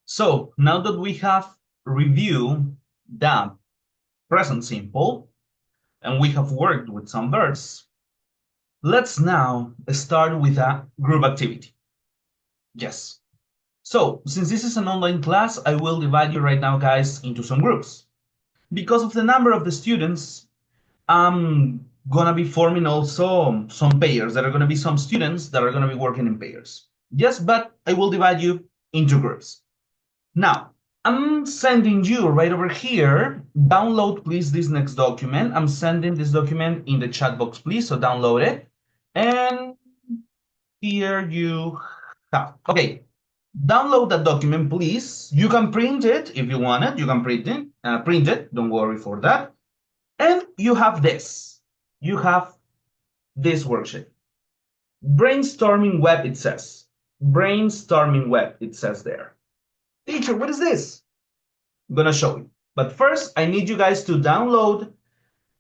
So now that we have reviewed the present simple and we have worked with some verbs, let's now start with a group activity. Yes. So since this is an online class, I will divide you right now, guys, into some groups. Because of the number of the students, I'm gonna be forming also some pairs. There are gonna be some students that are gonna be working in pairs. Yes, but I will divide you into groups. Now, I'm sending you right over here. Download, please, this next document. I'm sending this document in the chat box, please. So download it. And here you have. Okay, download that document, please. You can print it if you want it. You can print it. Print it. Don't worry for that. And you have this. You have this worksheet. Brainstorming web, it says. Brainstorming web, it says there. Teacher, what is this? I'm gonna show you. But first, I need you guys to download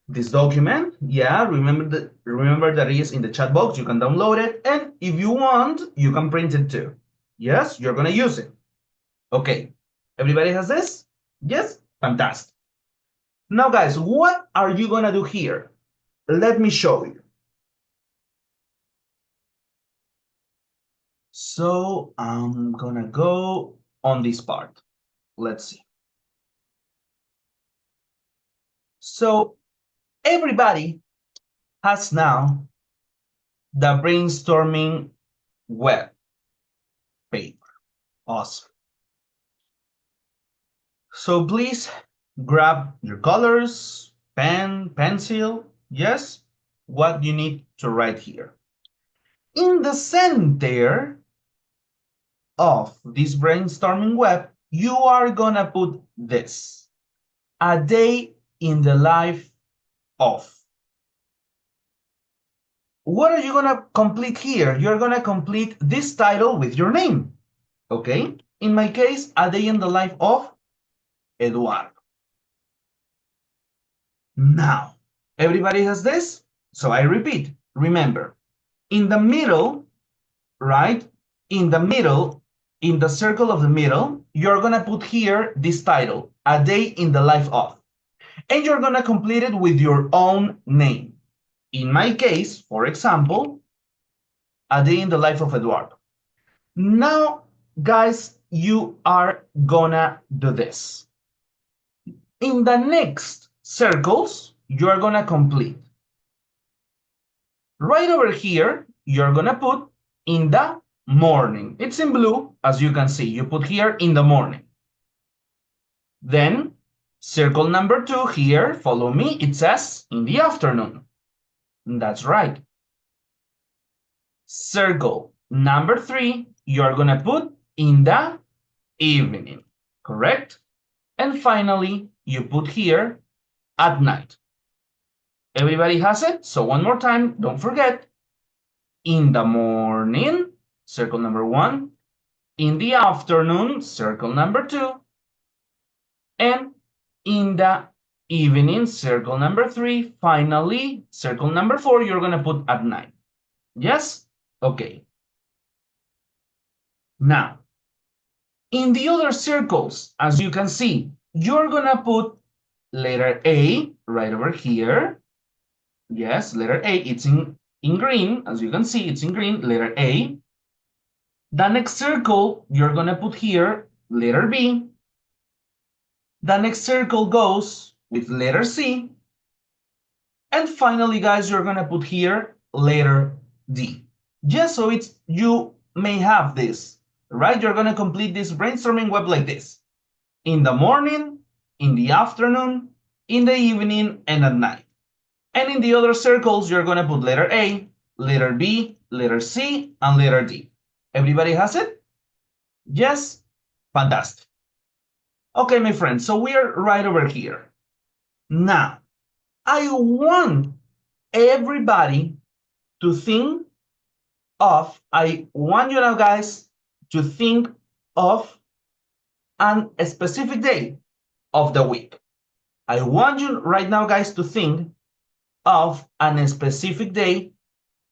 this document. Yeah, remember that it is in the chat box. You can download it, and if you want, you can print it too. Yes, you're gonna use it. Okay, everybody has this? Yes, fantastic. Now, guys, what are you gonna do here? Let me show you. So I'm gonna go on this part. Let's see. So everybody has now the brainstorming web paper. Awesome. So please grab your colors, pen, pencil. Yes, what you need to write here. In the center of this brainstorming web, you are gonna put this. A day in the life of. What are you gonna complete here? You're gonna complete this title with your name. Okay? In my case, a day in the life of Eduardo. Now, everybody has this? So I repeat, remember, in the middle, right? In the middle, in the circle of the middle, you're gonna put here this title, a day in the life of. And you're gonna complete it with your own name. In my case, for example, a day in the life of Eduardo. Now, guys, you are gonna do this. In the next circles, you're gonna complete. Right over here, you're gonna put in the morning. It's in blue, as you can see. You put here in the morning. Then, circle number 2 here, follow me, it says in the afternoon. That's right. Circle number 3, you're gonna put in the evening, correct? And finally, you put here at night. Everybody has it? So one more time, don't forget. In the morning, circle number 1. In the afternoon, circle number 2. And in the evening, circle number 3. Finally, circle number 4, you're going to put at night. Yes? Okay. Now, in the other circles, as you can see, you're going to put letter A right over here. Yes, letter A, it's in green. As you can see, it's in green, letter A. The next circle, you're going to put here letter B. The next circle goes with letter C. And finally, guys, you're going to put here letter D. Just so you may have this, right? You're going to complete this brainstorming web like this. In the morning, in the afternoon, in the evening, and at night. And in the other circles, you're going to put letter A, letter B, letter C, and letter D. Everybody has it? Yes? Fantastic. Okay, my friends, so we are right over here. Now, I want everybody to think of, I want you now, guys, to think of a specific day of the week. I want you right now, guys, to think of a specific day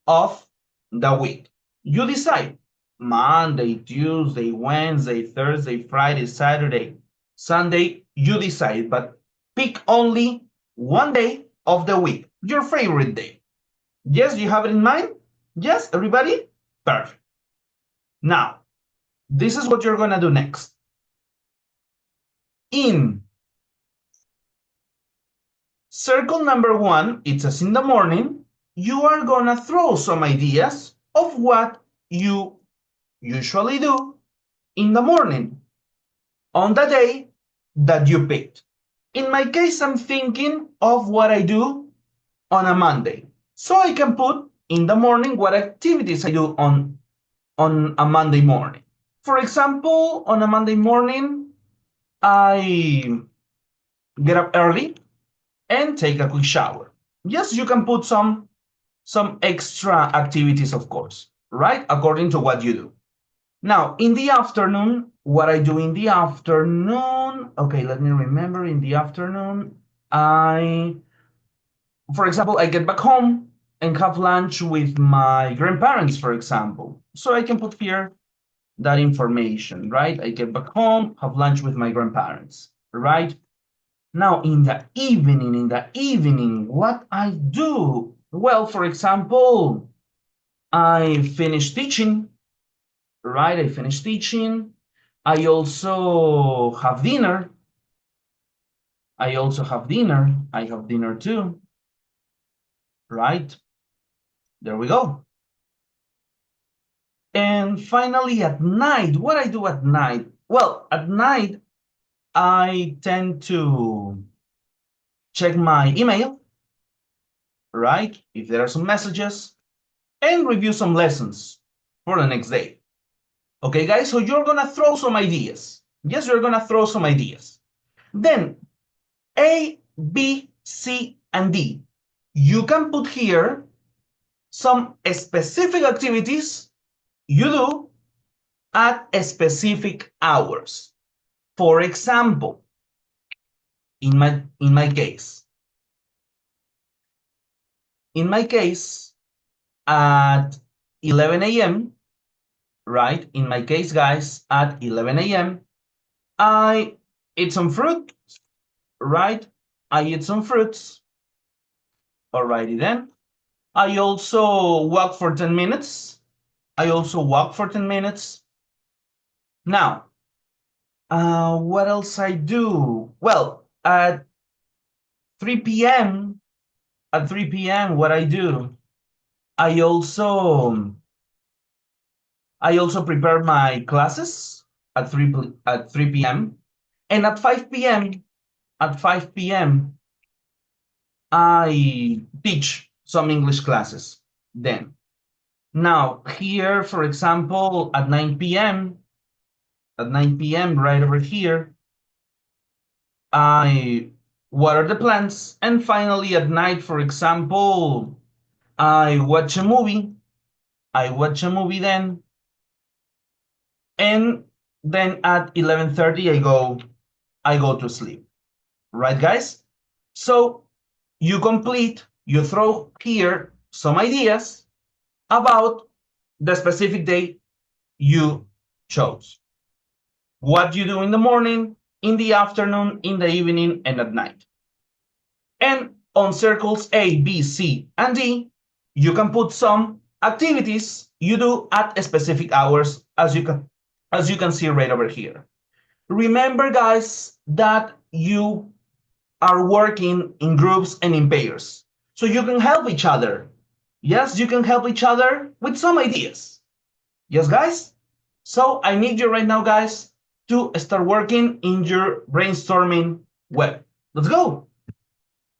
of the week. You decide. Monday, Tuesday, Wednesday, Thursday, Friday, Saturday, Sunday, you decide, but pick only one day of the week, your favorite day. Yes, you have it in mind? Yes, everybody? Perfect. Now, this is what you're going to do next. In circle number 1, it says in the morning, you are going to throw some ideas of what you usually do in the morning on the day that you picked. In my case, I'm thinking of what I do on a Monday. So I can put in the morning what activities I do on a Monday morning. For example, on a Monday morning, I get up early and take a quick shower. Yes, you can put some extra activities, of course, right? According to what you do. Now, in the afternoon, what I do in the afternoon, okay, let me remember. In the afternoon, for example, I get back home and have lunch with my grandparents, for example. So I can put here that information, right? I get back home, have lunch with my grandparents, right? Now, in the evening, what I do? Well, for example, I finish teaching, right? I finish teaching. I also have dinner. I also have dinner. I have dinner too, right? There we go. And finally, at night, what I do at night? Well, at night, I tend to check my email, right? If there are some messages, and review some lessons for the next day. Okay, guys, so you're gonna throw some ideas. Yes, you're gonna throw some ideas. Then A, B, C, and D. You can put here some specific activities you do at specific hours. For example, in my case, at 11 a.m., right? In my case, guys, at 11 a.m., I eat some fruit, right? I eat some fruits. Alrighty then. I also walk for 10 minutes. Now, what else I do? Well, at 3 p.m., what I do, I also I also prepare my classes at 3 p.m. And at 5 p.m. I teach some English classes then. Now, here, for example, at 9 p.m., right over here, I water the plants. And finally, at night, for example, I watch a movie. Then. And then at 11:30, I go to sleep. Right, guys? So you throw here some ideas about the specific day you chose. What you do in the morning, in the afternoon, in the evening, and at night. And on circles A, B, C, and D, you can put some activities you do at specific hours, as you can see right over here. Remember, guys, that you are working in groups and in pairs. So you can help each other. Yes, you can help each other with some ideas. Yes, guys? So I need you right now, guys, to start working in your brainstorming web. Let's go.